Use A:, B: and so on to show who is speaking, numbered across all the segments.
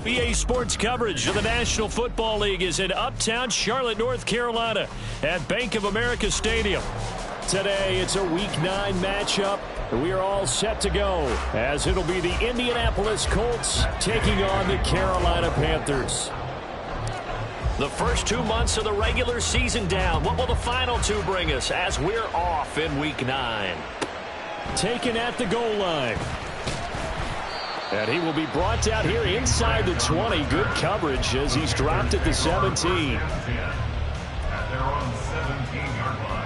A: EA Sports coverage of the National Football League is in uptown Charlotte, North Carolina at Bank of America Stadium. Today, it's a Week 9 matchup. We are all set to go as it'll be the Indianapolis Colts taking on the Carolina Panthers. The first 2 months of the regular season down. What will the final 2 bring us as we're off in Week 9? Taken at the goal line. And he will be brought down here inside the 20. Good coverage as he's dropped at the 17.
B: At their own 17-yard line.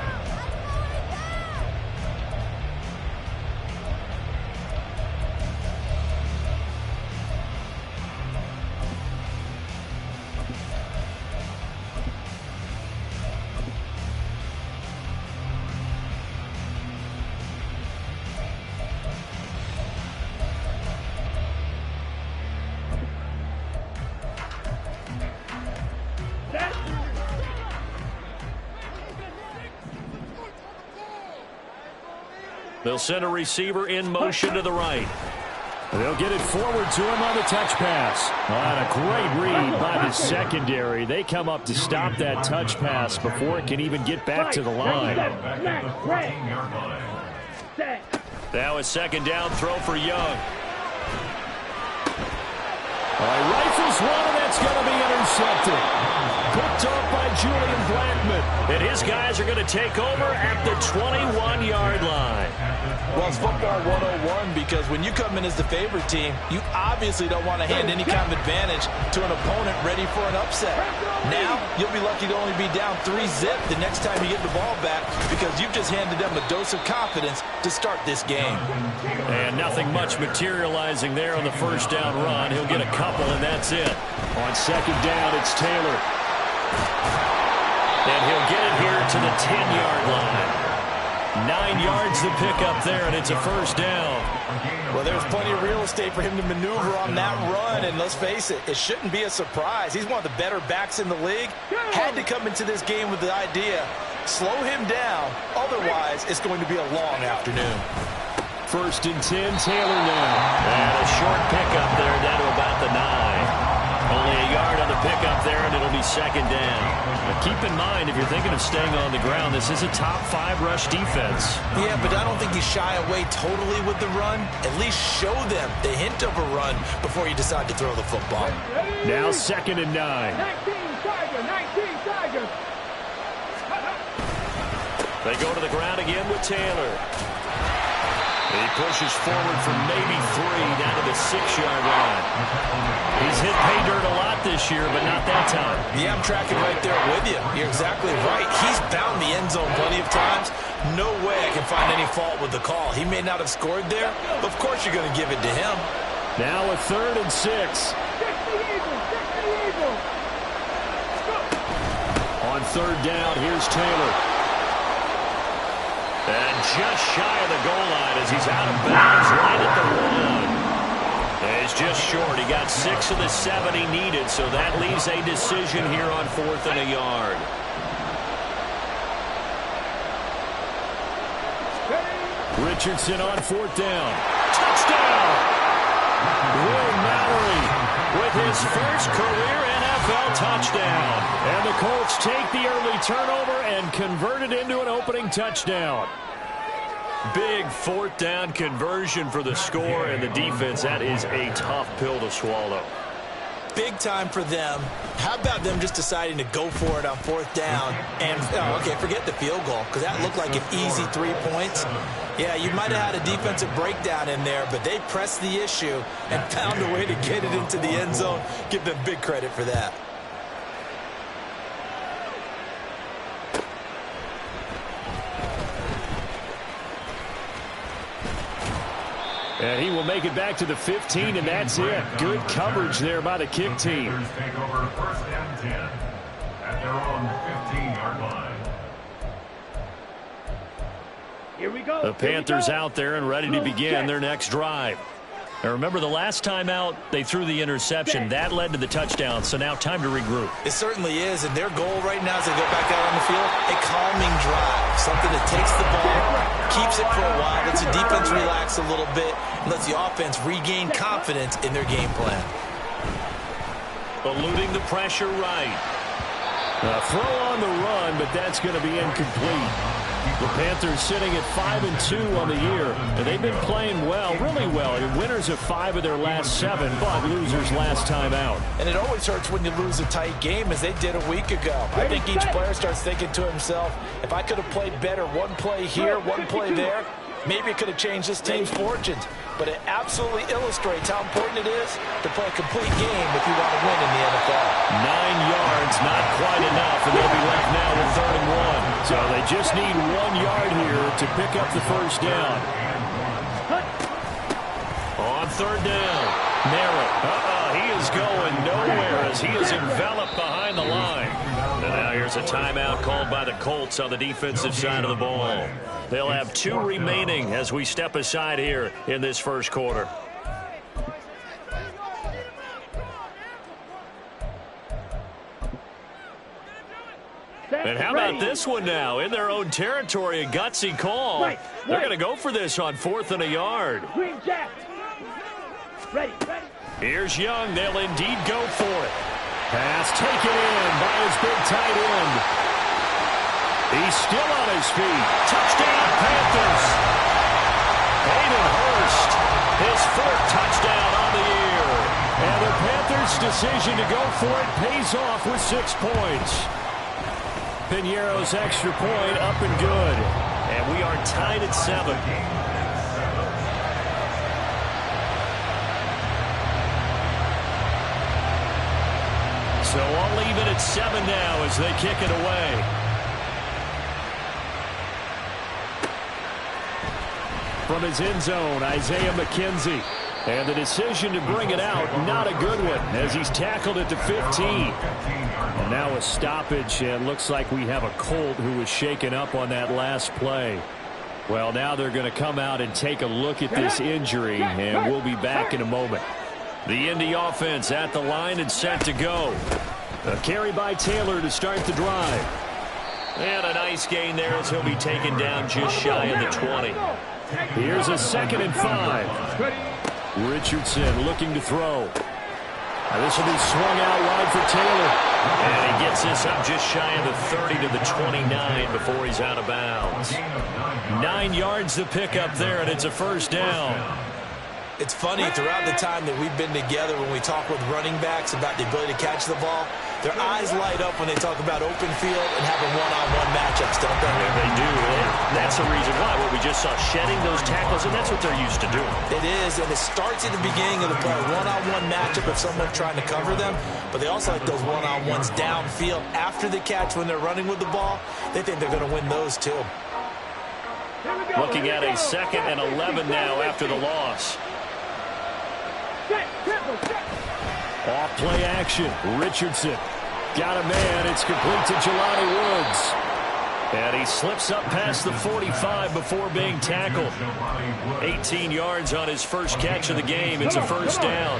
A: They'll send a receiver in motion to the right. They'll get it forward to him on the touch pass. On a great read by the secondary. They come up to stop that touch pass before it can even get back to the line. Now a second down throw for Young. Rifles one, and that's going to be intercepted. Picked off by Julian Blackman. And his guys are going to take over at the 21-yard line.
C: Well, it's football 101 because when you come in as the favorite team, you obviously don't want to hand any kind of advantage to an opponent ready for an upset. Now, you'll be lucky to only be down 3-zip the next time you get the ball back because you've just handed them a dose of confidence to start this game.
A: And nothing much materializing there on the first down run. He'll get a couple, and that's it. On second down, it's Taylor. And he'll get it here to the 10-yard line. 9 yards to pick up there, and it's a first down.
C: Well, there's plenty of real estate for him to maneuver on that run, and let's face it, it shouldn't be a surprise. He's one of the better backs in the league. Had to come into this game with the idea, slow him down, otherwise it's going to be a long afternoon.
A: First and 10, Taylor now. And a short pickup there down to about the 9. Only a yard on the pickup there, and it'll be second down. But keep in mind, if you're thinking of staying on the ground, this is a top 5 rush defense.
C: Yeah, but I don't think you shy away totally with the run. At least show them the hint of a run before you decide to throw the football.
A: Now second and 9.
D: 19 Tigers.
A: They go to the ground again with Taylor. He pushes forward from maybe 3 down to the 6-yard line. He's hit pay dirt a lot this year, but not that time.
C: Yeah, I'm tracking right there with you. You're exactly right. He's bound the end zone plenty of times. No way I can find any fault with the call. He may not have scored there, but of course you're going to give it to him.
A: Now a third and 6. On third down, here's Taylor. And just shy of the goal line as he's out of bounds right at the 1. And he's just short. He got 6 of the 7 he needed, so that leaves a decision here on 4th and a yard. Richardson on 4th down. Touchdown! Will Mallory with his first career NFL touchdown. And the Colts take the early turnover and convert it into an opening touchdown. Big 4th down conversion for the score, and the defense, that is a tough pill to swallow.
C: Big time for them. How about them just deciding to go for it on 4th down? And, okay, forget the field goal, because that looked like an easy 3 points. Yeah, you might have had a defensive breakdown in there, but they pressed the issue and found a way to get it into the end zone. Give them big credit for that.
A: And he will make it back to the 15, and that's it. Good coverage there by the kick team.
B: Take over first and 10 at their own 15-yard line.
D: Here we go.
A: The Panthers out there and ready to begin their next drive. Now remember, the last time out, they threw the interception. That led to the touchdown, so now time to regroup.
C: It certainly is, and their goal right now as they go back out on the field, a calming drive. Something that takes the ball, keeps it for a while, lets the defense relax a little bit, and lets the offense regain confidence in their game plan.
A: Eluding the pressure right. A throw on the run, but that's going to be incomplete. The Panthers sitting at 5-2 on the year, and they've been playing well, really well. Winners of 5 of their last 7, but losers last time out.
C: And it always hurts when you lose a tight game, as they did a week ago. I think each player starts thinking to himself, if I could have played better one play here, one play there, maybe it could have changed this team's fortunes. But it absolutely illustrates how important it is to play a complete game if you want to win in the NFL.
A: 9 yards, not quite enough, and they'll be left now with 3rd and 1. So they just need 1 yard here to pick up the first down. On 3rd down, Merritt. He is going nowhere as he is enveloped behind the line. And now here's a timeout called by the Colts on the defensive side of the ball. They'll have 2 remaining as we step aside here in this first quarter. And how about this one now? In their own territory, a gutsy call. They're going to go for this on 4th and a yard. Here's Young. They'll indeed go for it. Pass taken in by his big tight end. He's still on his feet. Touchdown, Panthers. Hayden Hurst, his 4th touchdown on the year. And the Panthers' decision to go for it pays off with 6 points. Piñeiro's extra point up and good. And we are tied at 7. So I'll leave it at 7 now as they kick it away. From his end zone, Isaiah McKenzie. And the decision to bring it out, not a good one, as he's tackled at the 15. And now a stoppage, and looks like we have a Colt who was shaken up on that last play. Well, now they're going to come out and take a look at this injury, and we'll be back in a moment. The Indy offense at the line and set to go. A carry by Taylor to start the drive. And a nice gain there as he'll be taken down just shy of the 20. Here's a 2nd and 5. Richardson looking to throw. Now this will be swung out wide for Taylor. And he gets this up just shy of the 30 to the 29 before he's out of bounds. 9 yards to pick up there, and it's a first down.
C: It's funny, throughout the time that we've been together, when we talk with running backs about the ability to catch the ball, their eyes light up when they talk about open field and having one-on-one matchups, don't they?
A: Yeah, they do. That's the reason why. What we just saw, shedding those tackles, and that's what they're used to doing.
C: It is, and it starts at the beginning of the play. One-on-one matchup if someone's trying to cover them, but they also like those one-on-ones downfield after the catch when they're running with the ball. They think they're going to win those, too.
A: Looking at a 2nd and 11 now after the loss. Off play action. Richardson got a man. It's complete to Jelani Woods. And he slips up past the 45 before being tackled. 18 yards on his first catch of the game. It's a first down.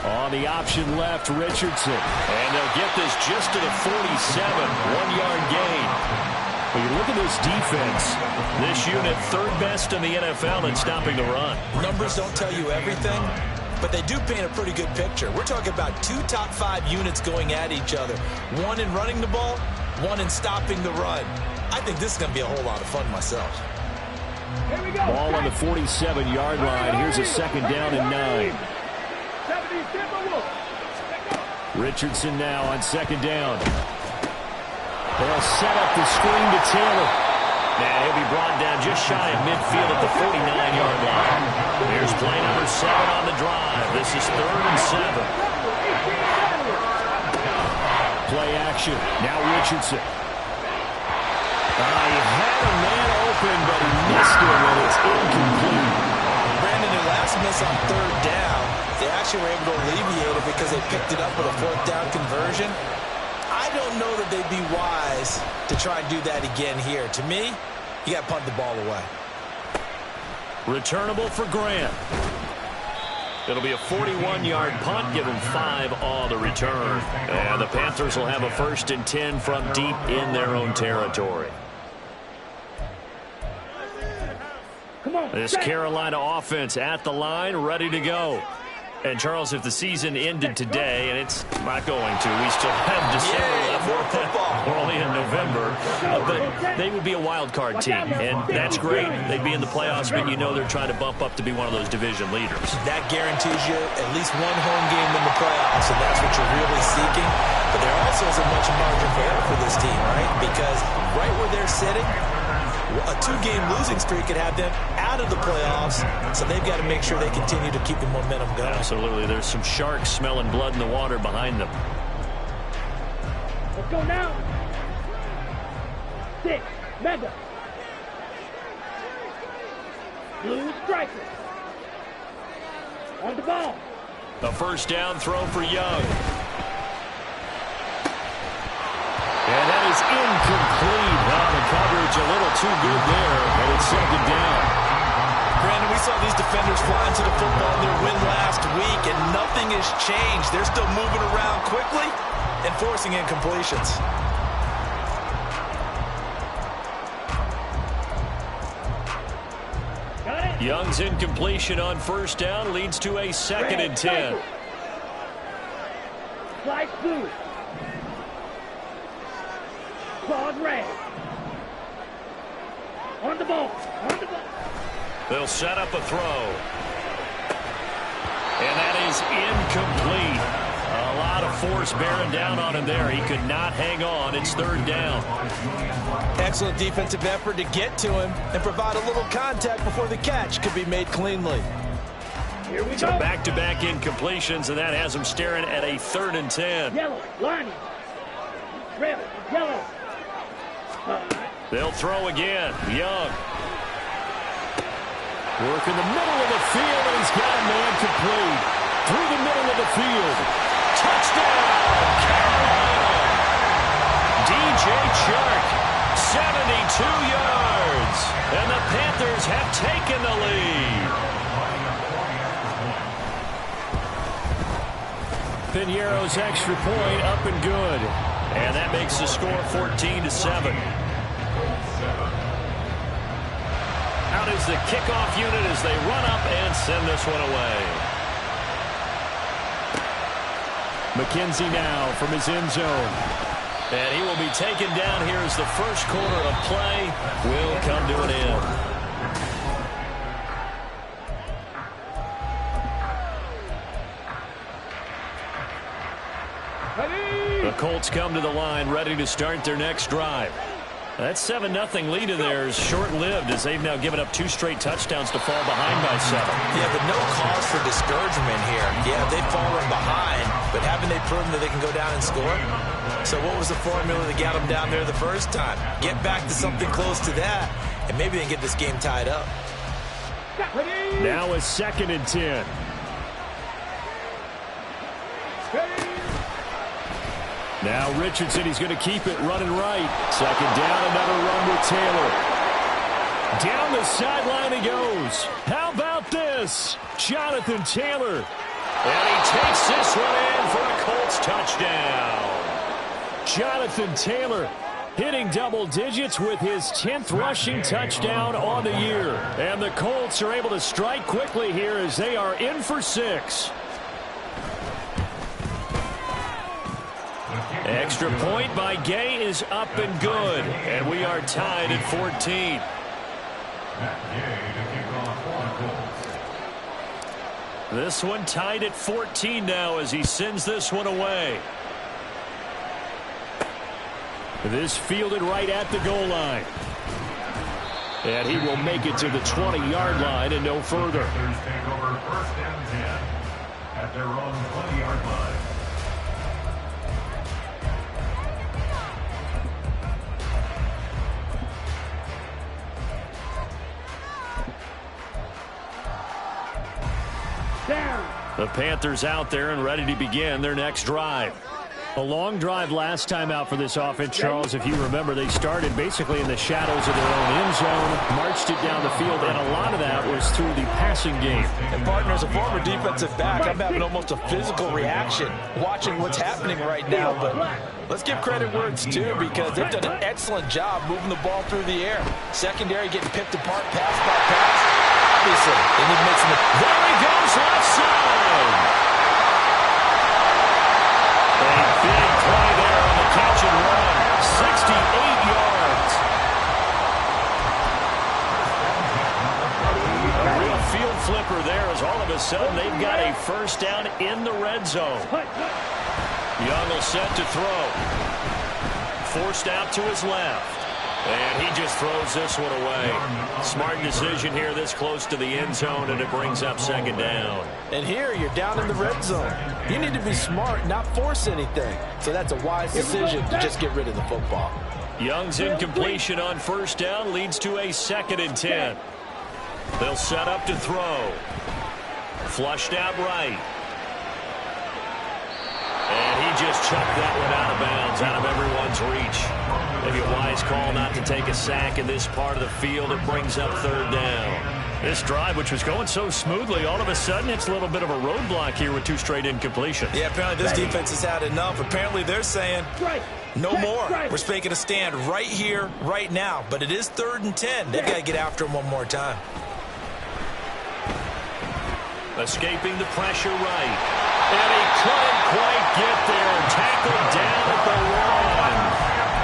A: On the option left, Richardson. And they'll get this just to the 47. 1-yard gain. When you look at this defense, this unit 3rd best in the NFL in stopping the run.
C: Numbers don't tell you everything, but they do paint a pretty good picture. We're talking about 2 top 5 units going at each other. 1 in running the ball, 1 in stopping the run. I think this is going to be a whole lot of fun myself.
A: Ball on the 47-yard line. Here's a 2nd down and 9. Richardson now on 2nd down. They'll set up the screen to Taylor. And he'll be brought down just shy of midfield at the 49-yard line. Here's play number 7 on the drive. This is 3rd and 7. Play action. Now Richardson. He had a man open, but he missed him, and it's incomplete.
C: Brandon, their last miss on 3rd down, they actually were able to alleviate it because they picked it up with a 4th down conversion. I don't know that they'd be wise to try and do that again here. To me, you got to punt the ball away.
A: Returnable for Grant. It'll be a 41-yard punt, give them 5 on the return. And the Panthers will have a 1st and 10 from deep in their own territory. This Carolina offense at the line, ready to go. And, Charles, if the season ended today, and it's not going to, we still have December left.
C: More football.
A: We're only in November. But they would be a wild card team, and that's great. They'd be in the playoffs, but you know they're trying to bump up to be one of those division leaders.
C: That guarantees you at least one home game in the playoffs, and that's what you're really seeking. But there also isn't much margin for error for this team, right? Because right where they're sitting, a 2-game losing streak could have them out of the playoffs, so they've got to make sure they continue to keep the momentum going.
A: Absolutely. There's some sharks smelling blood in the water behind them.
D: Let's go now. 6, Mega. Blue striker. On the ball.
A: A 1st down throw for Young. And that is incomplete. Well, the coverage a little too good there, and it's 2nd down.
C: Brandon, we saw these defenders flying to the football in their win last week, and nothing has changed. They're still moving around quickly and forcing incompletions.
A: Young's incompletion on 1st down leads to a 2nd and 10.
D: Slice blue. Claude red. On the ball. On the ball.
A: They'll set up a throw. And that is incomplete. A lot of force bearing down on him there. He could not hang on. It's 3rd down.
C: Excellent defensive effort to get to him and provide a little contact before the catch could be made cleanly.
D: Here we
A: So
D: go.
A: back-to-back incompletions, and that has him staring at a 3rd and 10.
D: Yellow. Lining. Red. Yellow.
A: They'll throw again. Young. Work in the middle of the field, and he's got a man complete. Through the middle of the field. Touchdown, Carolina. DJ Chark, 72 yards. And the Panthers have taken the lead. Piñeiro's extra point up and good. And that makes the score 14-7. Out is the kickoff unit as they run up and send this one away. McKenzie now from his end zone. And he will be taken down here as the 1st quarter of play will come to an end. The Colts come to the line ready to start their next drive. That 7-0 lead of theirs short-lived as they've now given up 2 straight touchdowns to fall behind by 7.
C: Yeah, but no cause for discouragement here. Yeah, they've fallen behind, but haven't they proven that they can go down and score? So what was the formula that got them down there the first time? Get back to something close to that, and maybe they can get this game tied up.
A: Now a 2nd and 10. Now Richardson, he's going to keep it running right. 2nd down, another run with Taylor. Down the sideline he goes. How about this? Jonathan Taylor. And he takes this one in for a Colts touchdown. Jonathan Taylor hitting double digits with his 10th rushing touchdown on the year. And the Colts are able to strike quickly here as they are in for 6. Extra point by Gay is up and good. And we are tied at 14. This one tied at 14 now as he sends this one away. This fielded right at the goal line. And he will make it to the 20-yard line and no further.
B: Take over 1st and 10 at their own 20-yard line.
D: Down.
A: The Panthers out there and ready to begin their next drive. A long drive last time out for this offense, Charles. If you remember, they started basically in the shadows of their own end zone, marched it down the field, and a lot of that was through the passing game.
C: And partners, a former defensive back, I'm having almost a physical reaction watching what's happening right now. But let's give credit where it's due, because they've done an excellent job moving the ball through the air. Secondary getting picked apart pass by pass. Obviously, they need to make some.
A: There he goes, left side. A big play there on the catch and run. 68 yards. A real field flipper there, as all of a sudden they've got a first down in the red zone. Young will set to throw. Forced out to his left. And he just throws this one away. Smart decision here this close to the end zone, and it brings up second down.
C: And here you're down in the red zone. You need to be smart, not force anything. So that's a wise decision to just get rid of the football.
A: Young's incompletion on first down leads to a 2nd and 10. They'll set up to throw. Flushed out right. And he just chucked that one out of bounds, out of everyone's reach. Maybe a wise call not to take a sack in this part of the field. It brings up 3rd down. This drive, which was going so smoothly, all of a sudden it's a little bit of a roadblock here with 2 straight incompletions.
C: Yeah, apparently this defense has had enough. Apparently they're saying no more. We're making a stand right here, right now. But it is 3rd and 10. They've got to get after him one more time.
A: Escaping the pressure right. And he couldn't quite get there. Tackled down at the 1.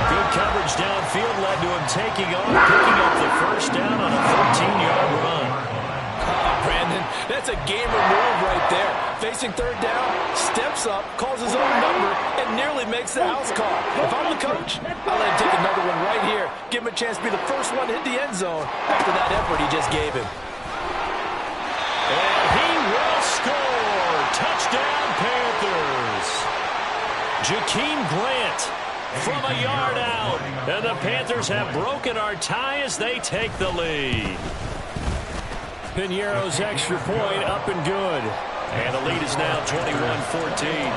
A: Good coverage downfield led to him taking on, picking up the first down on a 13-yard run.
C: Brandon, that's a gamer move right there. Facing 3rd down, steps up, calls his own number, and nearly makes the house call. If I'm the coach, I'll let him take another one right here. Give him a chance to be the first one to hit the end zone after that effort he just gave him.
A: And he will score. Touchdown, Panthers. Jakeem Grant from a yard out. And the Panthers have broken our tie as they take the lead. Piñeiro's extra point up and good. And the lead is now 21-14.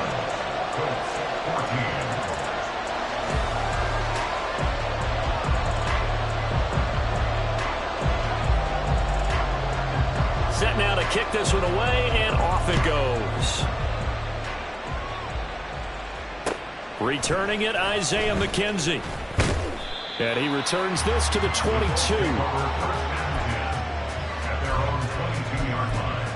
A: Set now to kick this one away, and off it goes. Returning it, Isaiah McKenzie. And he returns this to the 22.
B: At their own 22-yard line.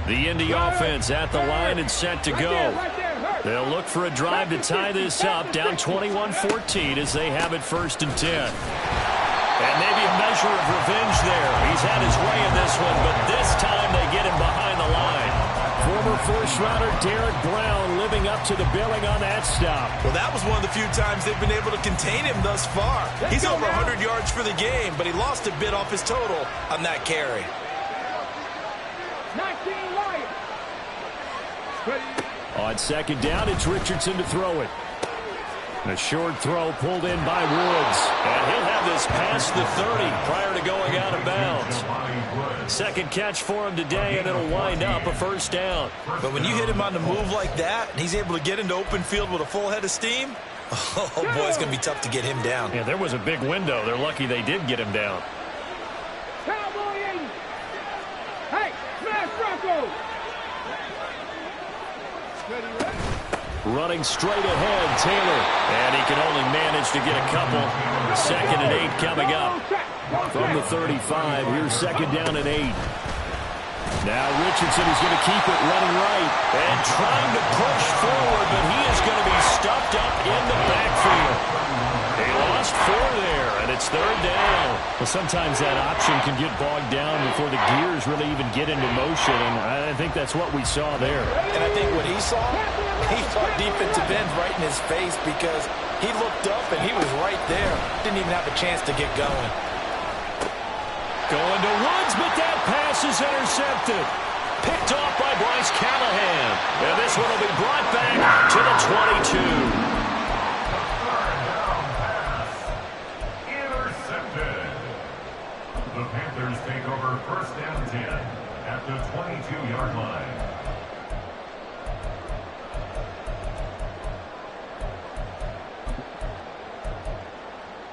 A: The Indy offense at the line and set to go. They'll look for a drive to tie this up, down 21-14 as they have it 1st and 10. And maybe a measure of revenge there. He's had his way in this one, but this time they get him behind the line. Former first-rounder Derek Brown living up to the billing on that stop.
C: Well, that was one of the few times they've been able to contain him thus far. He's over 100 yards for the game, but he lost a bit off his total on that carry.
D: 19 Lions.
A: On 2nd down, it's Richardson to throw it. A short throw pulled in by Woods. And he'll have this past the 30 prior to going out of bounds. 2nd catch for him today, and it'll wind up a 1st down.
C: But when you hit him on the move like that, and he's able to get into open field with a full head of steam, oh boy, it's going to be tough to get him down.
A: Yeah, there was a big window. They're lucky they did get him down.
D: Cowboy 80. Hey, smash Bronco.
A: Running straight ahead, Taylor. And he can only manage to get a couple. 2nd and 8 coming up. From the 35, here's 2nd down and 8. Now Richardson is going to keep it running right. And trying to push forward, but he is going to be stuffed up in the backfield. They lost 4 there, and it's 3rd down. Well, sometimes that option can get bogged down before the gears really even get into motion, and I think that's what we saw there.
C: And I think what he saw defensive end right in his face, because he looked up and he was right there. Didn't even have a chance to get going.
A: Going to Woods, but that pass is intercepted. Picked off by Bryce Callahan. And this one will be brought back to the 22.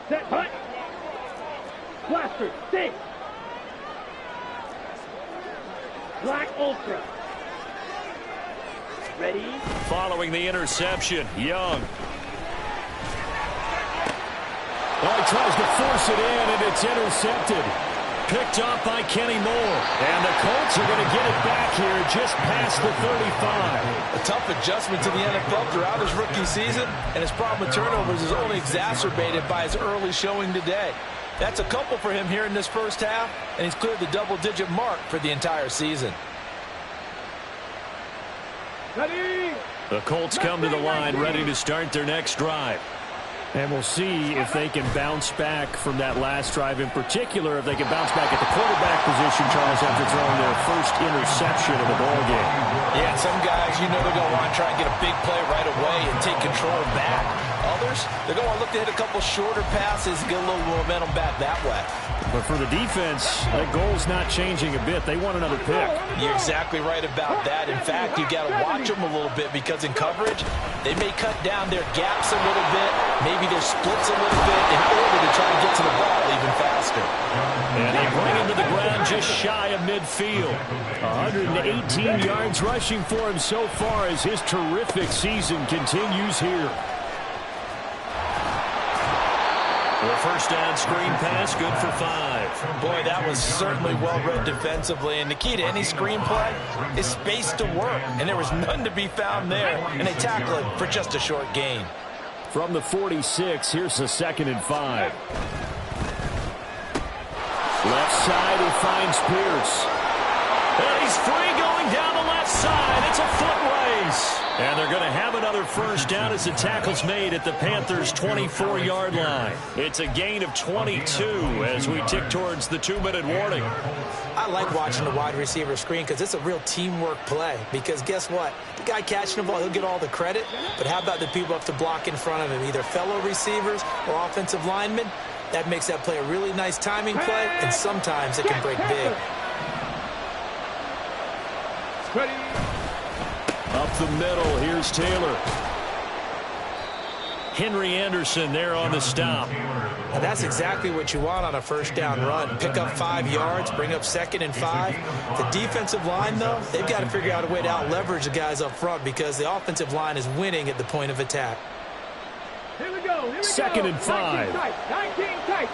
D: Set, hut. Blaster, six. Black Ultra. Ready?
A: Following the interception, Young. Well, he tries to force it in, and it's intercepted. Picked off by Kenny Moore. And the Colts are going to get it back here just past the 35.
C: A tough adjustment to the NFL throughout his rookie season, and his problem with turnovers is only exacerbated by his early showing today. That's a couple for him here in this first half, and he's cleared the double-digit mark for the entire season.
D: Ready?
A: The Colts come to the line ready to start their next drive. And we'll see if they can bounce back from that last drive, in particular if they can bounce back at the quarterback position, Charles, after throwing their first interception of the ballgame.
C: Yeah, some guys, you know they're going to want to try and get a big play right away and take control back. Others, they're going to look to hit a couple shorter passes and get a little momentum back that way.
A: But for the defense, that goal's not changing a bit. They want another pick.
C: You're exactly right about that. In fact, you've got to watch them a little bit because in coverage, they may cut down their gaps a little bit, maybe their splits a little bit in order to try and get to the ball even faster.
A: And they bring him to the ground just shy of midfield. 118 yards rushing for him so far as his terrific season continues here. The first down screen pass, good for 5.
C: Boy, that was certainly well-read defensively. And the key to any screen play is space to work. And there was none to be found there. And they tackle it for just a short gain.
A: From the 46, here's the 2nd and 5. Left side, he finds Pierce. And he's free going down the left side. It's a foot race. And they're going to have another first down as the tackle's made at the Panthers' 24-yard line. It's a gain of 22 as we tick towards the 2-minute warning.
C: I like watching the wide receiver screen because it's a real teamwork play. Because guess what? The guy catching the ball, he'll get all the credit. But how about the people up to block in front of him, either fellow receivers or offensive linemen? That makes that play a really nice timing play, and sometimes it can break big.
D: Ready?
A: Up the middle, here's Taylor. Henry Anderson there on the stop.
C: And that's exactly what you want on a first down run. Pick up 5 yards, bring up 2nd and 5. The defensive line, though, they've got to figure out a way to out-leverage the guys up front because the offensive line is winning at the point of attack.
D: Here we go.
A: 2nd and 5.
D: 19 tight.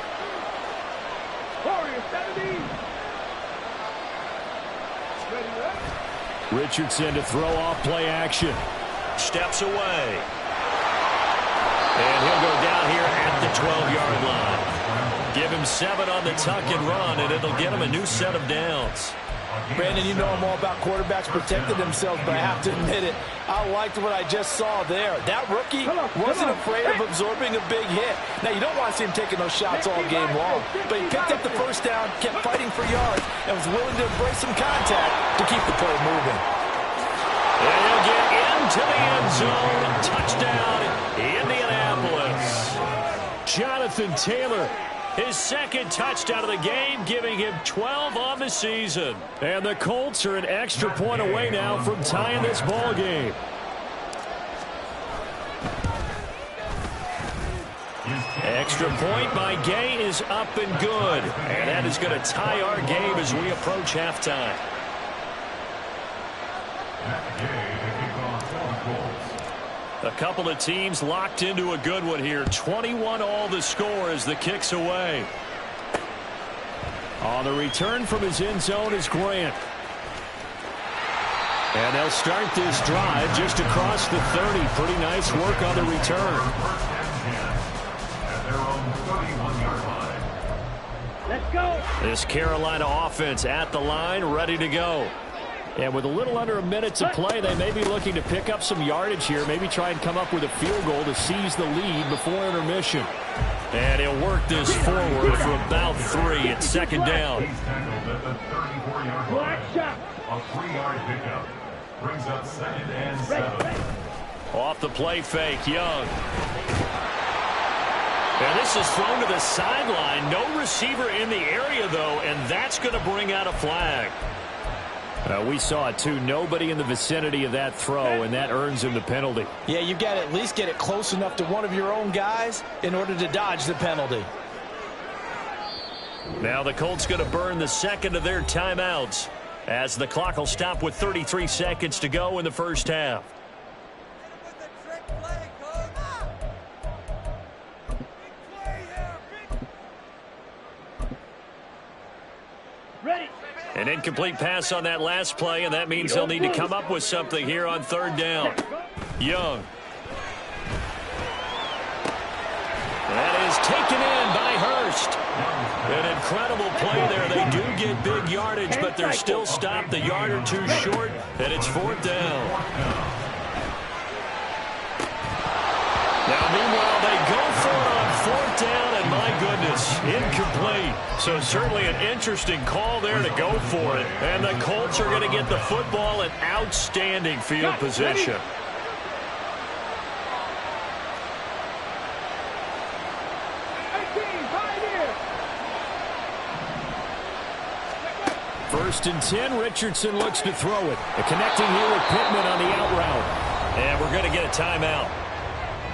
D: Warriors 17. Ready, up.
A: Richardson to throw off play action. Steps away. And he'll go down here at the 12-yard line. Give him 7 on the tuck and run, and it'll get him a new set of downs.
C: Brandon, you know I'm all about quarterbacks protecting themselves, but I have to admit it. I liked what I just saw there. That rookie wasn't afraid of absorbing a big hit. Now, you don't want to see him taking those shots all game long, but he picked up the first down, kept fighting for yards, and was willing to embrace some contact to keep the play moving.
A: And he'll get into the end zone. Touchdown, Indianapolis. Jonathan Taylor, his 2nd touchdown of the game, giving him 12 on the season. And the Colts are an extra point away now from tying this ball game. Extra point by Gay is up and good. And that is going to tie our game as we approach halftime. A couple of teams locked into a good one here. 21 all the score as the kick's away. On the return from his end zone is Grant. And they'll start this drive just across the 30. Pretty nice work on the return.
D: Let's go.
A: This Carolina offense at the line, ready to go. And with a little under a minute to play, they may be looking to pick up some yardage here, maybe try and come up with a field goal to seize the lead before intermission. And he'll work this forward for about 3 at 2nd down.
D: Black shot.
B: A 3-yard pickup brings up 2nd and 7.
A: Off the play fake, Young. And this is thrown to the sideline. No receiver in the area, though, and that's going to bring out a flag. We saw it too. Nobody in the vicinity of that throw, and that earns him the penalty.
C: Yeah, you've got to at least get it close enough to one of your own guys in order to dodge the penalty.
A: Now the Colts going to burn the second of their timeouts as the clock will stop with 33 seconds to go in the first half.
D: Ready.
A: An incomplete pass on that last play, and that means they'll need to come up with something here on third down. Young. That is taken in by Hurst. An incredible play there. They do get big yardage, but they're still stopped a yard or two short, and it's fourth down. Now, meanwhile, they go for it on fourth down, and my goodness, incomplete. So certainly an interesting call there to go for it. And the Colts are going to get the football in outstanding field position. First and 10, Richardson looks to throw it. Connecting here with Pittman on the out route. And we're going to get a timeout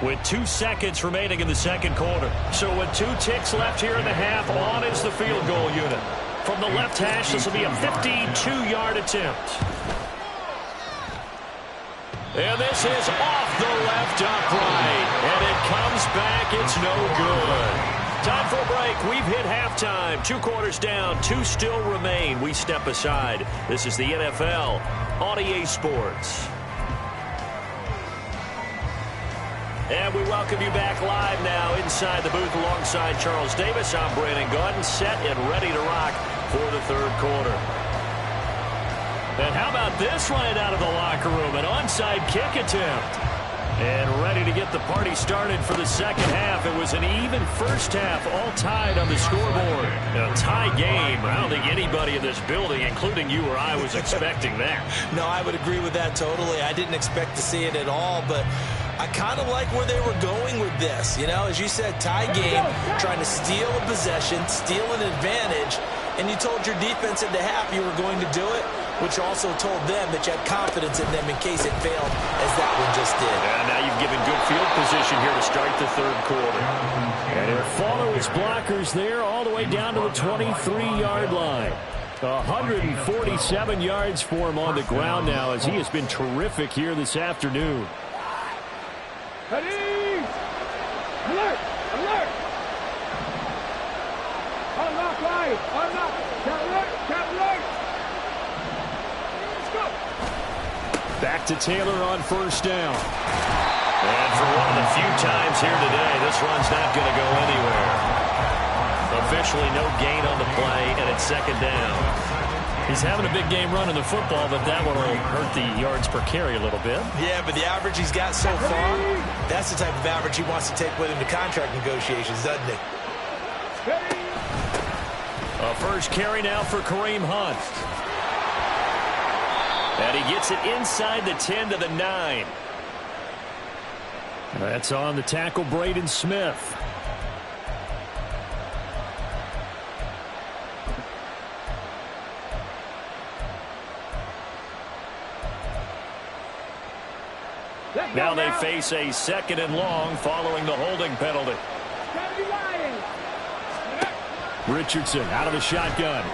A: with 2 seconds remaining in the second quarter. So with 2 ticks left here in the half, on is the field goal unit. From the left hash, this will be a 52-yard attempt. And this is off the left upright. And it comes back. It's no good. Time for a break. We've hit halftime. 2 quarters down. 2 still remain. We step aside. This is the NFL on EA Sports. And we welcome you back live now inside the booth alongside Charles Davis. I'm Brandon Gaudin, set and ready to rock for the third quarter. And how about this right out of the locker room? An onside kick attempt. And ready to get the party started for the second half. It was an even first half, all tied on the scoreboard. A tie game. I don't think anybody in this building, including you or I, was expecting that.
C: No, I would agree with that totally. I didn't expect to see it at all, but I kind of like where they were going with this. You know, as you said, tie game, trying to steal a possession, steal an advantage, and you told your defense at the half you were going to do it, which also told them that you had confidence in them in case it failed, as that one just did.
A: And now you've given good field position here to start the third quarter. And he'll follow his blockers there all the way down to the 23-yard line. 147 yards for him on the ground now, as he has been terrific here this afternoon.
D: Ready! Alert! Alert! Unlock right! Unlock! Cat alert! Cat alert! Let's go!
A: Back to Taylor on first down. And for one of the few times here today, this run's not going to go anywhere. Officially no gain on the play, and it's second down. He's having a big game running the football, but that one will hurt the yards per carry a little bit.
C: Yeah, but the average he's got so far, that's the type of average he wants to take with him to contract negotiations, doesn't he?
A: A first carry now for Kareem Hunt. And he gets it inside the 10 to the 9. That's on the tackle, Braden Smith. Now they face a second and long following the holding penalty. Richardson out of the shotgun.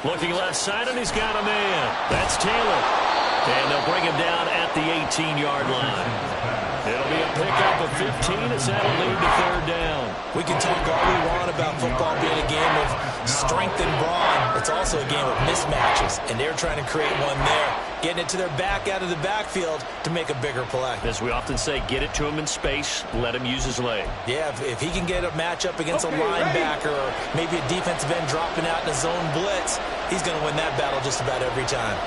A: Looking left side, and he's got a man. That's Taylor. And they'll bring him down at the 18-yard line. It'll be a pickup of 15 as that'll lead to third down.
C: We can talk all we want about football being a game of strength and brawn. It's also a game of mismatches, and they're trying to create one there, getting it to their back out of the backfield to make a bigger play.
A: As we often say, get it to him in space, let him use his leg.
C: Yeah, if he can get a matchup against a linebacker or maybe a defensive end dropping out in a zone blitz, he's going to win that battle just about every time.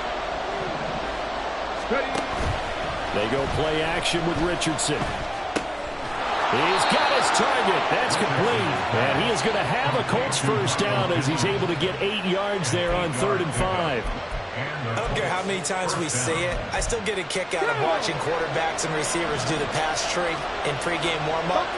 A: They go play action with Richardson. He's got his target. That's complete. And he is going to have a Colts first down as he's able to get 8 yards there on 3rd and 5.
C: I don't care how many times we say it, I still get a kick out of watching quarterbacks and receivers do the pass tree in pregame warm-up.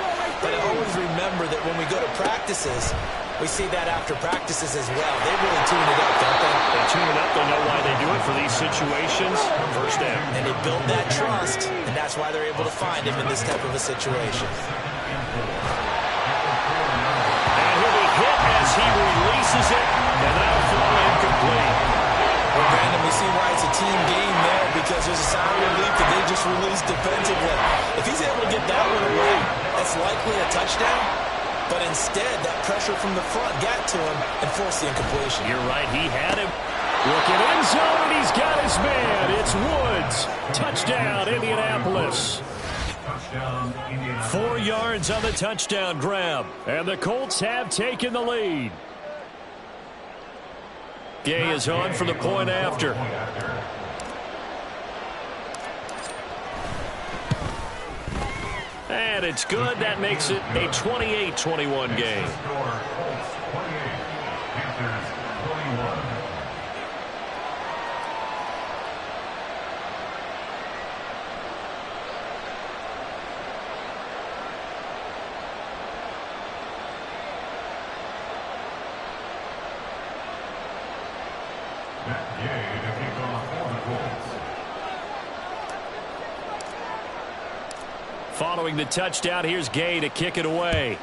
C: But I always remember that when we go to practices, we see that after practices as well. They really tune it up, don't they?
A: They tune it up. They know why they do it for these situations. First down.
C: And they build that trust, and that's why they're able to find him in this type of a situation.
A: And he'll be hit as he releases it, and that'll fall incomplete.
C: Well, Brandon, we see why it's a team game there, because there's a sign of relief that they just released defensively. If he's able to get that one away, that's likely a touchdown. But instead, that pressure from the front got to him and forced the incompletion.
A: You're right, he had him. Looking end zone, and he's got his man. It's Woods. Touchdown, Indianapolis. 4 yards on the touchdown grab. And the Colts have taken the lead. Gay is on for the point after. And it's good. That makes it a 28-21 game. Following the touchdown, here's Gay to kick it away.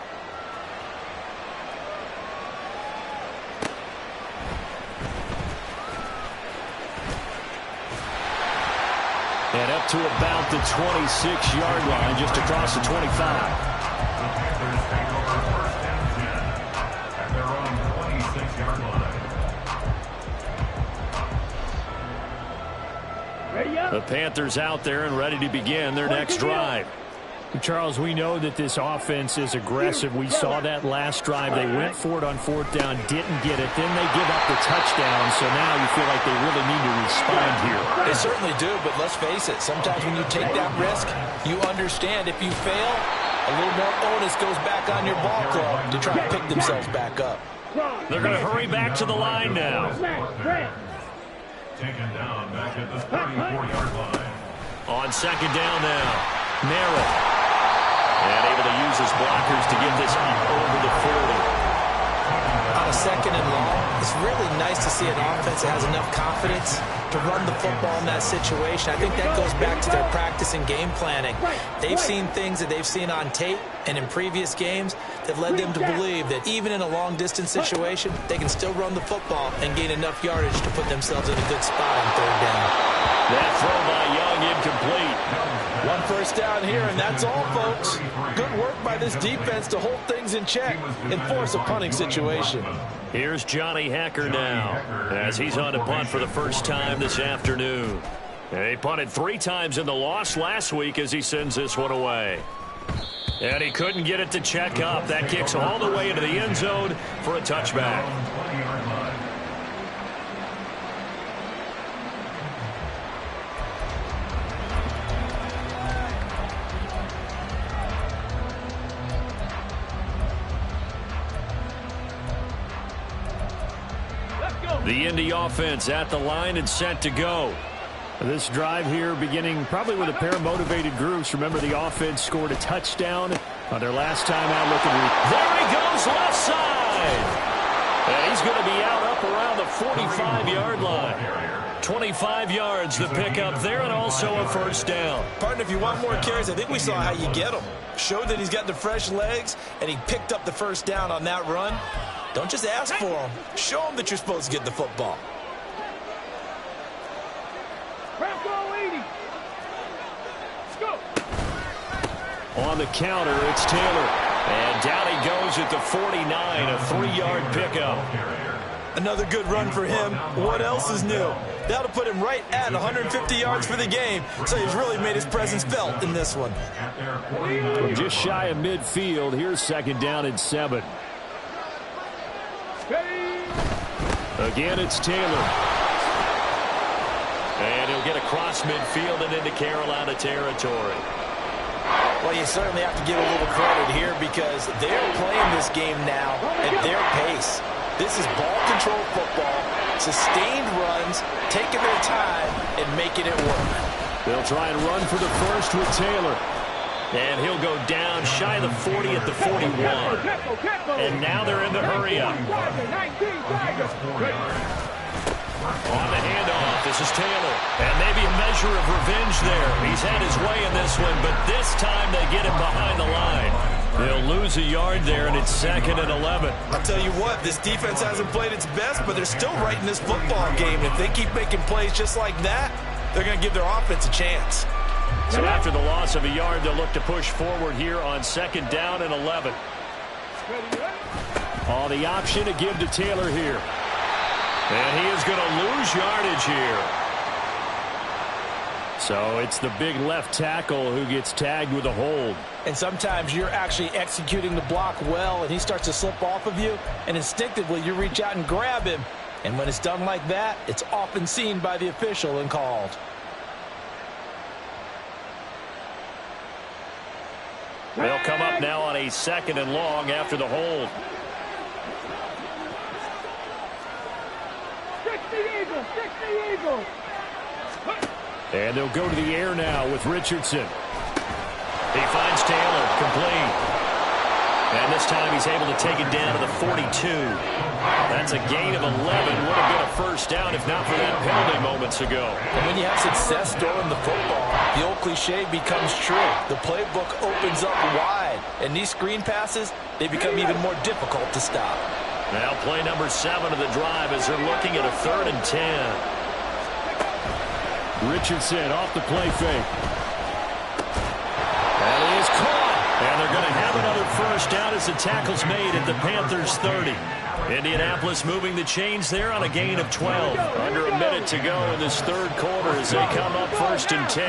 A: And up to about the 26-yard line, just across the 25. The Panthers out there and ready to begin their next drive.
E: Charles, we know that this offense is aggressive. We saw that last drive. They went for it on fourth down, didn't get it. Then they give up the touchdown, so now you feel like they really need to respond here.
C: They certainly do, but let's face it. Sometimes when you take that risk, you understand if you fail, a little more onus goes back on your ball club to try to pick themselves back up.
A: They're going to hurry back to the line now.
B: Taken down back at the 34-yard line.
A: On second down now, Merritt. And able to use his blockers to get this over the 40.
C: On a second and long, it's really nice to see an offense that has enough confidence to run the football in that situation. I think that goes back to their practice and game planning. They've seen things that they've seen on tape and in previous games that led them to believe that even in a long-distance situation, they can still run the football and gain enough yardage to put themselves in a good spot on third down.
A: That throw by Young incomplete.
C: One first down here, and that's all, folks. Good work by this defense to hold things in check and force a punting situation.
A: Here's Johnny Hacker now as he's on to punt for the first time this afternoon. He punted 3 times in the loss last week as he sends this one away. And he couldn't get it to check up. That kicks all the way into the end zone for a touchback. The Indy offense at the line and set to go.
E: This drive here beginning probably with a pair of motivated groups. Remember, the offense scored a touchdown on their last time out looking.
A: There he goes, left side. And he's going to be out up around the 45-yard line. 25 yards the pickup there, and also a first down.
C: Partner, if you want more carries, I think we saw how you get them. Showed that he's got the fresh legs, and he picked up the first down on that run. Don't just ask for them. Show them that you're supposed to get the football.
A: On the counter, it's Taylor. And down he goes at the 49, a 3-yard pickup.
C: Another good run for him. What else is new? That'll put him right at 150 yards for the game, so he's really made his presence felt in this one.
A: From just shy of midfield, here's second down and 7. Again, it's Taylor. And he'll get across midfield and into Carolina territory.
C: Well, you certainly have to give a little credit here because they're playing this game now at their pace. This is ball control football, sustained runs, taking their time and making it work.
A: They'll try and run for the first with Taylor. And he'll go down shy of the 40 at the 41. And now they're in the hurry-up. On the handoff, this is Taylor. And maybe a measure of revenge there. He's had his way in this one, but this time they get him behind the line. They'll lose a yard there, and it's 2nd and 11.
C: I'll tell you what, this defense hasn't played its best, but they're still right in this football game. If they keep making plays just like that, they're going to give their offense a chance.
A: So after the loss of a yard, they'll look to push forward here on 2nd down and 11. Oh, the option to give to Taylor here. And he is going to lose yardage here. So it's the big left tackle who gets tagged with a hold.
C: And sometimes you're actually executing the block well, and he starts to slip off of you, and instinctively you reach out and grab him. And when it's done like that, it's often seen by the official and called.
A: They'll come up now on a 2nd and long after the hold. And they'll go to the air now with Richardson. He finds Taylor, complete. And this time he's able to take it down to the 42. That's a gain of 11. Would have been a first down if not for that penalty moments ago.
C: And when you have success throwing the football, the old cliche becomes true. The playbook opens up wide. And these screen passes, they become even more difficult to stop.
A: Now play number 7 of the drive as they're looking at a 3rd and 10. Richardson off the play fake. That is caught. And they're going to have another first down as the tackle's made at the Panthers' 30. Indianapolis moving the chains there on a gain of 12. Under a minute to go in this 3rd quarter as they come up 1st and 10.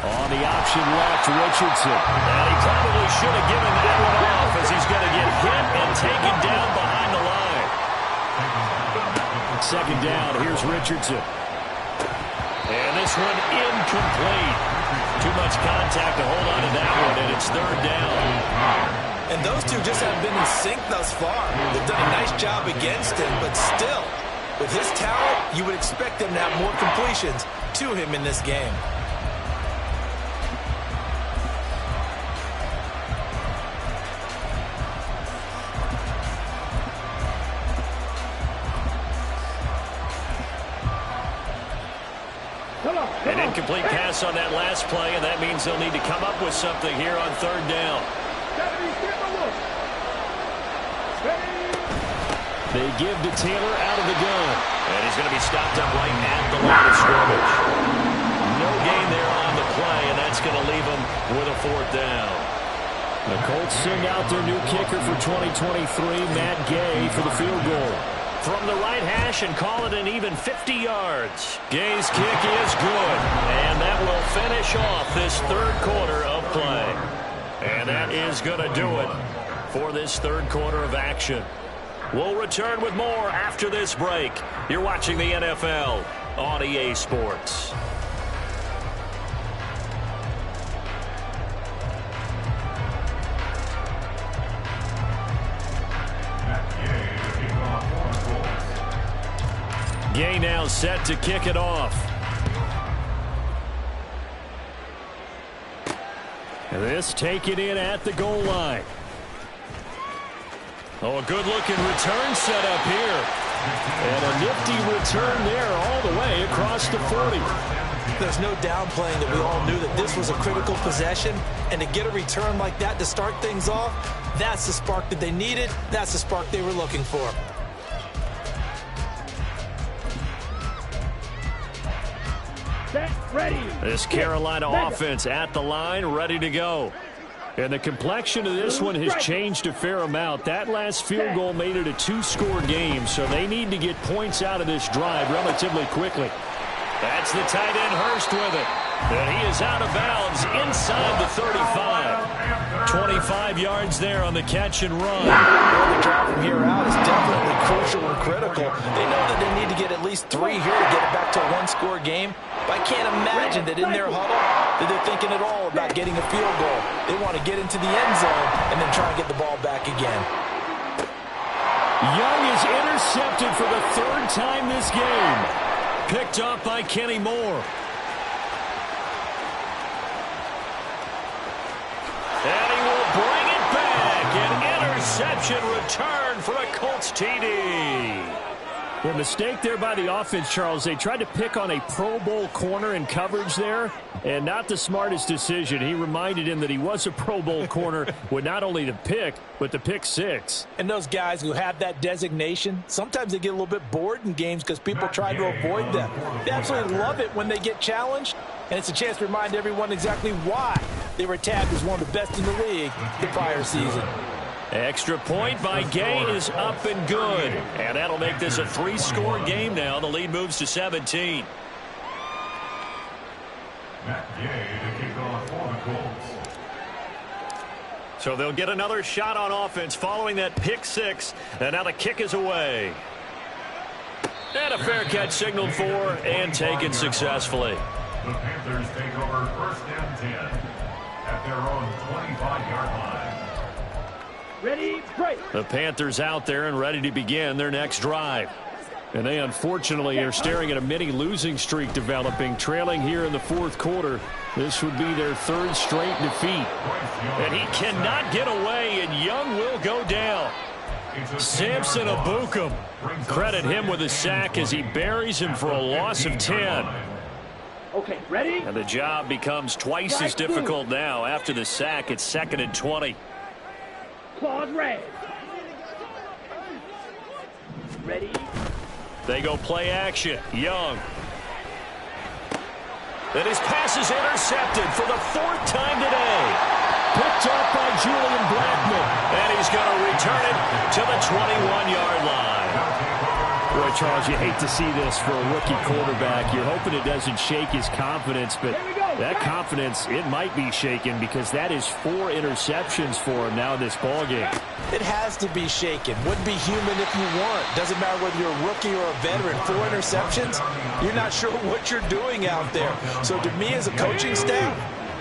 A: On the option left, Richardson. And he probably should have given that one off as he's going to get hit and taken down behind the line. 2nd down, here's Richardson. And this one incomplete. Too much contact to hold on to that one, and it's 3rd down.
C: And those two just haven't been in sync thus far. They've done a nice job against him, but still, with his talent, you would expect them to have more completions to him in this game.
A: An incomplete pass on that last play, and that means they'll need to come up with something here on 3rd down. They give to Taylor out of the gun. And he's going to be stopped up right at the line of scrimmage. No gain there on the play, and that's going to leave them with a 4th down. The Colts send out their new kicker for 2023, Matt Gay, for the field goal. From the right hash and call it an even 50 yards. Gay's kick is good, and that will finish off this 3rd quarter of play. And that is going to do it for this 3rd quarter of action. We'll return with more after this break. You're watching the NFL on EA Sports. Gay now set to kick it off. And this taken in at the goal line. Oh, a good-looking return set up here. And a nifty return there all the way across the 40.
C: There's no downplaying that we all knew that this was a critical possession. And to get a return like that to start things off, that's the spark that they needed. That's the spark they were looking for.
D: Ready.
A: This Carolina offense at the line, ready to go. And the complexion of this one has changed a fair amount. That last field goal made it a 2-score game, so they need to get points out of this drive relatively quickly. That's the tight end Hurst with it. And he is out of bounds inside the 35. 25 yards there on the catch and run.
C: Well, the drive from here out is definitely crucial and critical. They know that they need to get at least 3 here to get it back to a 1-score game. But I can't imagine that in their huddle that they're thinking at all about getting a field goal. They want to get into the end zone and then try and get the ball back again.
A: Young is intercepted for the 3rd time this game. Picked off by Kenny Moore. interception return for a Colts TD.
E: The mistake there by the offense, Charles. They tried to pick on a Pro Bowl corner in coverage there, and not the smartest decision. He reminded him that he was a Pro Bowl corner with not only the pick, but the pick six.
C: And those guys who have that designation, sometimes they get a little bit bored in games because people try to avoid them. They absolutely love it when they get challenged, and it's a chance to remind everyone exactly why they were tagged as one of the best in the league the prior season.
A: Extra point by Gay is up and good. And that'll make this a 3-score game now. The lead moves to 17.
B: Matt Gay to kick off for the Colts.
A: So they'll get another shot on offense following that pick six. And now the kick is away. And a fair catch signaled for and taken successfully.
B: The Panthers take over first and 10 at their own 25-yard line.
D: Ready, break.
A: The Panthers out there and ready to begin their next drive. And they unfortunately are staring at a mini losing streak developing, trailing here in the fourth quarter. This would be their third straight defeat. And he cannot get away, and Young will go down. Samson Abukum. Credit him with a sack as he buries him for a loss of 10.
D: Okay, ready?
A: And the job becomes twice as difficult now. After the sack, it's 2nd and 20.
D: Claws red. Ready?
A: They go play action. Young. And his pass is intercepted for the 4th time today. Picked up by Julian Blackman. And he's going to return it to the 21-yard line.
E: Boy, Charles, you hate to see this for a rookie quarterback. You're hoping it doesn't shake his confidence, but that confidence, it might be shaken because that is 4 interceptions for him now in this ballgame.
C: It has to be shaken. Wouldn't be human if you weren't. Doesn't matter whether you're a rookie or a veteran. 4 interceptions, you're not sure what you're doing out there. So to me as a coaching staff,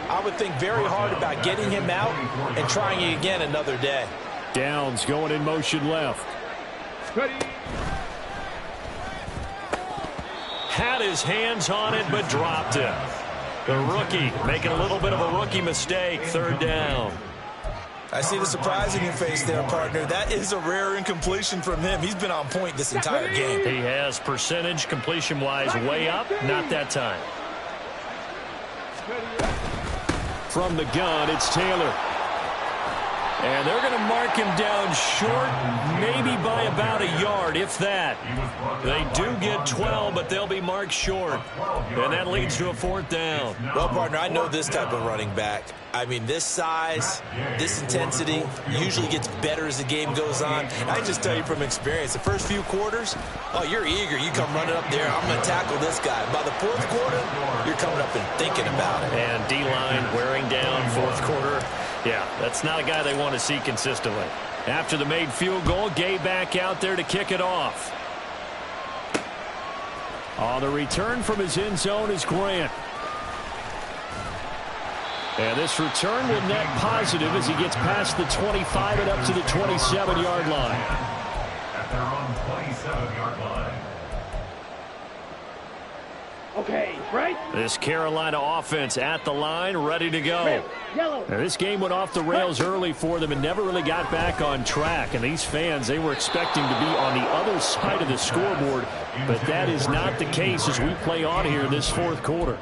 C: I would think very hard about getting him out and trying it again another day.
E: Downs going in motion left.
D: Ready?
A: Had his hands on it, but dropped it. The rookie making a little bit of a rookie mistake. 3rd down.
C: I see the surprise in your face there, partner. That is a rare incompletion from him. He's been on point this entire game.
A: He has percentage completion-wise way up. Not that time. From the gun, it's Taylor. And they're going to mark him down short, maybe by about a yard, if that. They do get 12, but they'll be marked short. And that leads to a 4th down.
C: Well, partner, I know this type of running back. I mean, this size, this intensity usually gets better as the game goes on. I just tell you from experience, the first few quarters, oh, you're eager. You come running up there, I'm going to tackle this guy. By the 4th quarter, you're coming up and thinking about it.
A: And D-line wearing down 4th quarter. Yeah, that's not a guy they want to see consistently. After the made field goal, Gay back out there to kick it off. On the return from his end zone is Grant. And this return will net positive as he gets past the 25 and up to the 27-yard line.
B: At their own 27-yard line.
D: Okay, right?
A: This Carolina offense at the line, ready to go.
D: Red, yellow.
E: Now, this game went off the rails early for them and never really got back on track. And these fans, they were expecting to be on the other side of the scoreboard, but that is not the case as we play on here in this 4th quarter.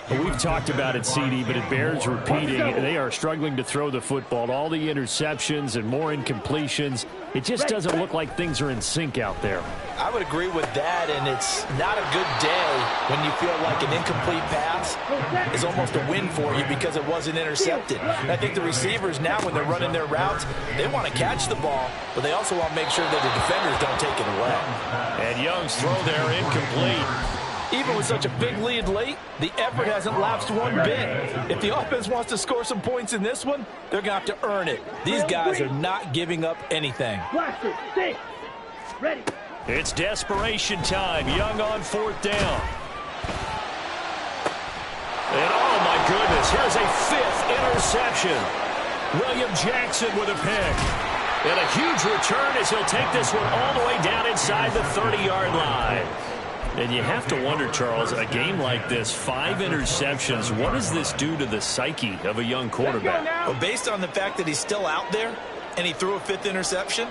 E: Well, we've talked about it, CD, but it bears repeating. They are struggling to throw the football. All the interceptions and more incompletions. It just doesn't look like things are in sync out there.
C: I would agree with that, and it's not a good day when you feel like an incomplete pass is almost a win for you because it wasn't intercepted. And I think the receivers now, when they're running their routes, they want to catch the ball, but they also want to make sure that the defenders don't take it away.
A: And Young's throw there incomplete.
C: Even with such a big lead late, the effort hasn't lapsed one bit. If the offense wants to score some points in this one, they're going to have to earn it. These guys are not giving up anything.
D: Blaster, stay. Ready.
A: It's desperation time. Young on 4th down. And oh my goodness, here's a 5th interception. William Jackson with a pick. And a huge return as he'll take this one all the way down inside the 30-yard line. And you have to wonder, Charles, a game like this, 5 interceptions, what does this do to the psyche of a young quarterback?
C: Well, based on the fact that he's still out there, and he threw a 5th interception.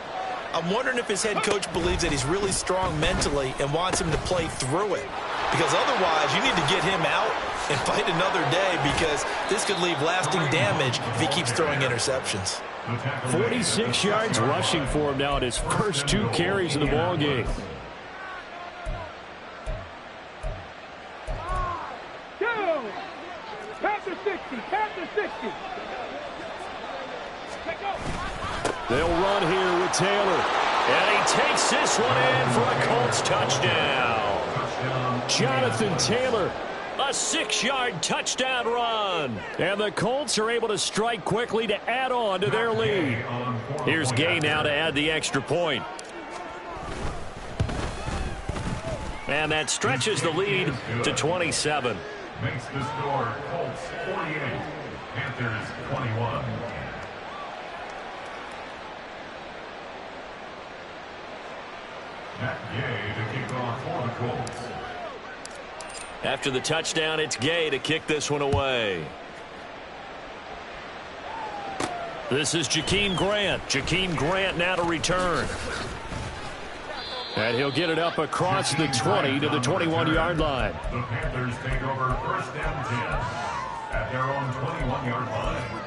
C: I'm wondering if his head coach believes that he's really strong mentally and wants him to play through it. Because otherwise, you need to get him out and fight another day, because this could leave lasting damage if he keeps throwing interceptions.
A: 46 yards rushing for him now at his first 2 carries of the ball game.
D: Panther 60, Panther 60.
A: They'll run here with Taylor. And he takes this one in for a Colts touchdown. Jonathan Taylor, a 6-yard touchdown run. And the Colts are able to strike quickly to add on to their lead. Here's Gay now to add the extra point. And that stretches the lead to 27.
B: Makes the score Colts 48, Panthers 21. Matt Gay to kick off for the Colts.
A: After the touchdown, it's Gay to kick this one away. This is Jakeem Grant. Jakeem Grant now to return. And he'll get it up across the 20 to the 21-yard line.
B: The Panthers take over first down 10 at their own 21-yard line.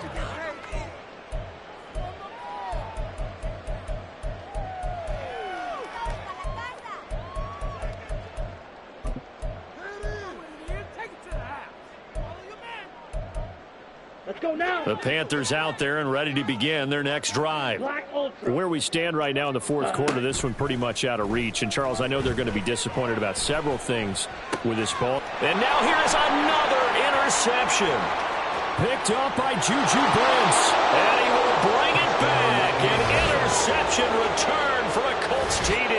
D: Let's go now.
A: The Panthers out there and ready to begin their next drive. Where we stand right now in the fourth quarter, this one pretty much out of reach. And, Charles, I know they're going to be disappointed about several things with this ball. And now here is another interception. Picked up by Juju Brents. And he will bring it back. An interception return for a Colts TD.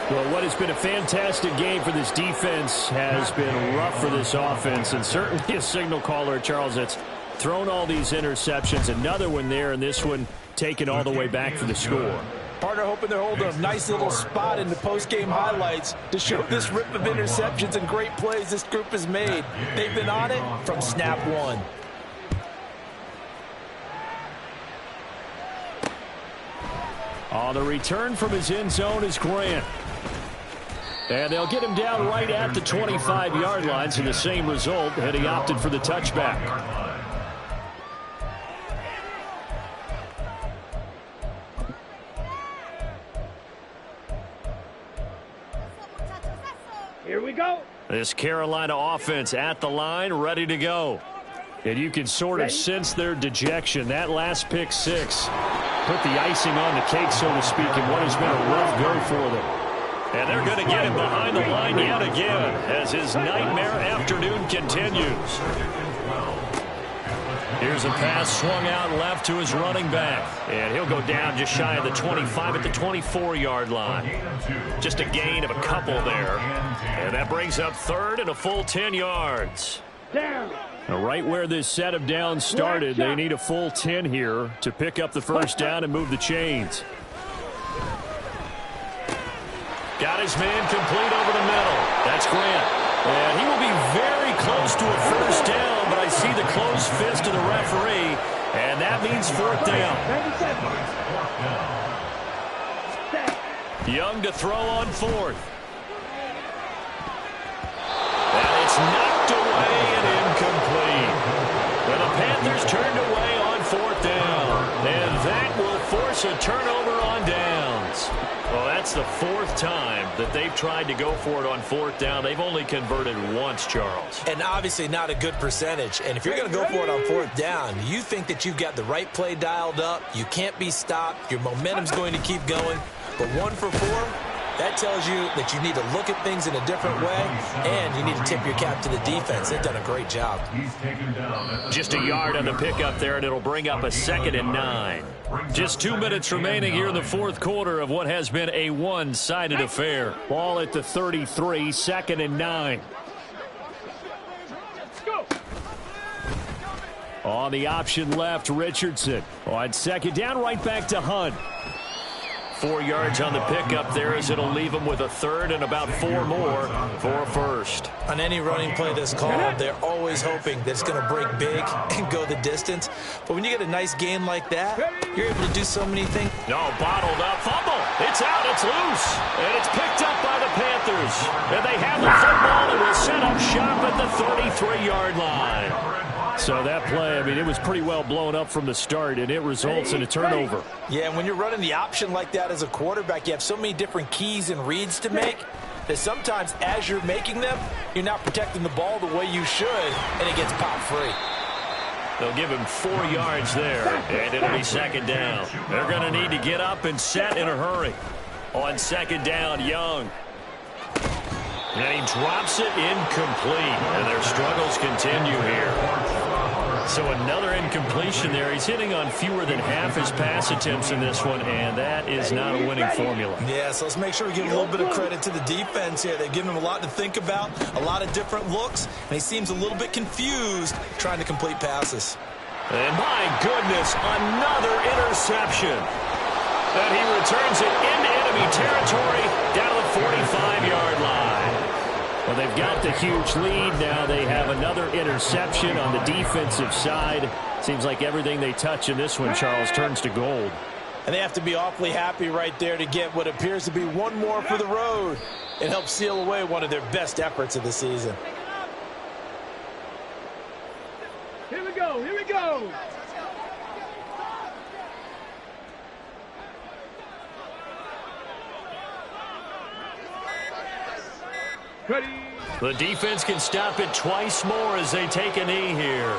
A: Well, what has been a fantastic game for this defense has been rough for this offense, and certainly a signal caller, Charles, that's thrown all these interceptions. Another one there, and this one taken all the way back for the score.
C: Partner hoping they're holding a nice little spot in the post-game highlights to show this rip of interceptions and great plays this group has made. They've been on it from snap one.
A: On the return from his end zone is Grant. And they'll get him down right at the 25-yard line, so the same result, and he opted for the touchback.
D: Here we go.
A: This Carolina offense at the line, ready to go. And you can sort of sense their dejection. That last pick six put the icing on the cake, so to speak, in what has been a rough go for them. And they're going to get him behind the line yet again as his nightmare afternoon continues. Here's a pass swung out left to his running back. And he'll go down just shy of the 25 at the 24-yard line. Just a gain of a couple there. And that brings up third and a full 10 yards.
D: Down.
A: Now, right where this set of downs started, they need a full 10 here to pick up the first down and move the chains. Got his man complete over the middle. That's Grant. And he will be very close to a first down, but I see the closed fist of the referee, and that means fourth down. Young to throw on fourth. And it's knocked away and incomplete. Well, the Panthers turned away on fourth down, and that will force a turnover on downs. Well, that's the fourth time that they've tried to go for it on fourth down. They've only converted once, Charles.
C: And obviously not a good percentage. And if you're going to go for it on fourth down, you think that you've got the right play dialed up. You can't be stopped. Your momentum's going to keep going. But 1 for 4, that tells you that you need to look at things in a different way, and you need to tip your cap to the defense. They've done a great job.
A: Just a yard on the pickup there, and it'll bring up a 2nd and 9. Just 2 minutes remaining here in the fourth quarter of what has been a one-sided affair. Ball at the 33, 2nd and 9. On the option left, Richardson. On second down, right back to Hunt. 4 yards on the pickup there, as it'll leave them with a third and about 4 more for a first.
C: On any running play that's called, they're always hoping that it's going to break big and go the distance. But when you get a nice game like that, you're able to do so many things.
A: No, bottled up, fumble. It's out, it's loose, and it's picked up by the Panthers. And they have the football and will set up shop at the 33-yard line. So that play, I mean, it was pretty well blown up from the start, and it results in a turnover.
C: Yeah, and when you're running the option like that as a quarterback, you have so many different keys and reads to make that sometimes as you're making them, you're not protecting the ball the way you should, and it gets popped free.
A: They'll give him 4 yards there, and it'll be second down. They're going to need to get up and set in a hurry. On second down, Young. And he drops it incomplete, and their struggles continue here. So another incompletion there. He's hitting on fewer than half his pass attempts in this one, and that is not a winning formula.
C: Yeah, so let's make sure we give a little bit of credit to the defense here. They've given him a lot to think about, a lot of different looks, and he seems a little bit confused trying to complete passes.
A: And my goodness, another interception. And he returns it into enemy territory down the 45-yard line. Well, they've got the huge lead. Now they have another interception on the defensive side. Seems like everything they touch in this one, Charles, turns to gold.
C: And they have to be awfully happy right there to get what appears to be one more for the road. It helps seal away one of their best efforts of the season.
D: Here we go, here we go. Ready.
A: The defense can stop it twice more as they take a knee here.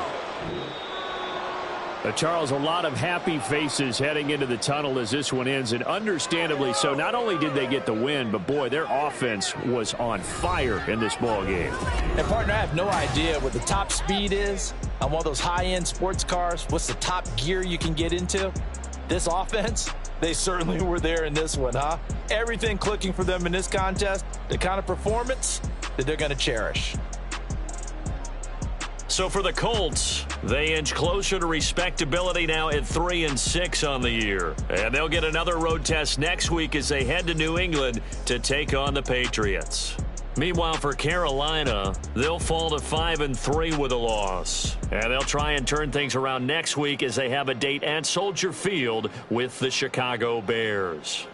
E: Charles, a lot of happy faces heading into the tunnel as this one ends, and understandably so. Not only did they get the win, but boy, their offense was on fire in this ball game.
C: And partner, I have no idea what the top speed is on one of those high-end sports cars. What's the top gear you can get into? This offense, they certainly were there in this one, huh? Everything clicking for them in this contest, the kind of performance that they're going to cherish.
A: So for the Colts, they inch closer to respectability now at 3-6 on the year. And they'll get another road test next week as they head to New England to take on the Patriots. Meanwhile, for Carolina, they'll fall to 5-3 with a loss. And they'll try and turn things around next week as they have a date at Soldier Field with the Chicago Bears.